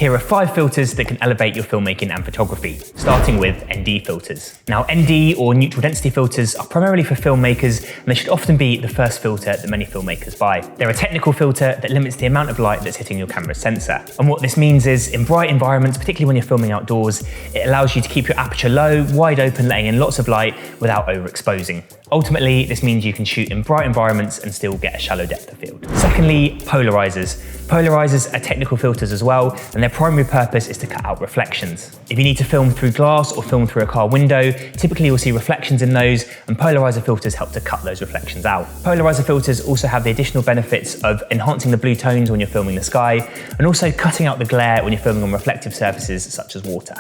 Here are 5 filters that can elevate your filmmaking and photography, starting with ND filters. Now, ND or neutral density filters are primarily for filmmakers, and they should often be the first filter that many filmmakers buy. They're a technical filter that limits the amount of light that's hitting your camera's sensor. And what this means is, in bright environments, particularly when you're filming outdoors, it allows you to keep your aperture low, wide open, letting in lots of light without overexposing. Ultimately, this means you can shoot in bright environments and still get a shallow depth of field. Secondly, polarizers. Polarizers are technical filters as well, and their primary purpose is to cut out reflections. If you need to film through glass or film through a car window, typically you'll see reflections in those, and polarizer filters help to cut those reflections out. Polarizer filters also have the additional benefits of enhancing the blue tones when you're filming the sky, and also cutting out the glare when you're filming on reflective surfaces such as water.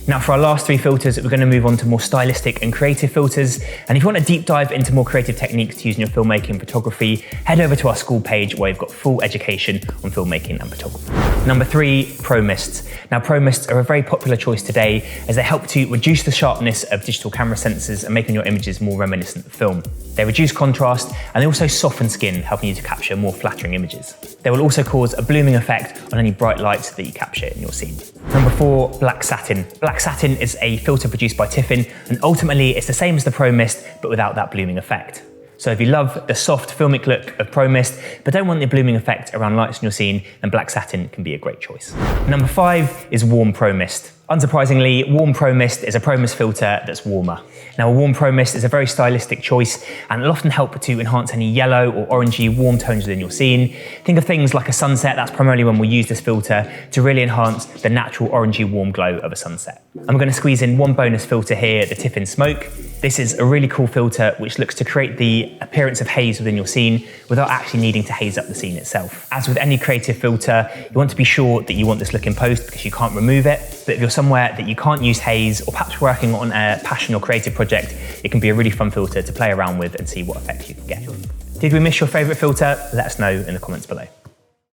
Now for our last 3 filters, we're going to move on to more stylistic and creative filters. And if you want a deep dive into more creative techniques to use in your filmmaking and photography, head over to our school page where we've got full education on filmmaking and photography. Number 3, Pro Mists. Now Pro Mists are a very popular choice today as they help to reduce the sharpness of digital camera sensors and making your images more reminiscent of film. They reduce contrast and they also soften skin, helping you to capture more flattering images. They will also cause a blooming effect on any bright lights that you capture in your scene. Number 4, Black Satin. Black Satin is a filter produced by Tiffin, and ultimately it's the same as the Pro Mist, but without that blooming effect. So if you love the soft filmic look of Pro Mist, but don't want the blooming effect around lights in your scene, then Black Satin can be a great choice. Number 5 is Warm Pro Mist. Unsurprisingly, Warm Pro Mist is a Pro Mist filter that's warmer. Now, a Warm Pro Mist is a very stylistic choice, and it'll often help to enhance any yellow or orangey warm tones within your scene. Think of things like a sunset. That's primarily when we use this filter to really enhance the natural orangey warm glow of a sunset. I'm going to squeeze in one bonus filter here, the Tiffin Smoke. This is a really cool filter which looks to create the appearance of haze within your scene without actually needing to haze up the scene itself. As with any creative filter, you want to be sure that you want this look in post because you can't remove it. But if you're somewhere that you can't use haze, or perhaps working on a passion or creative project, it can be a really fun filter to play around with and see what effect you can get. Did we miss your favourite filter? Let us know in the comments below.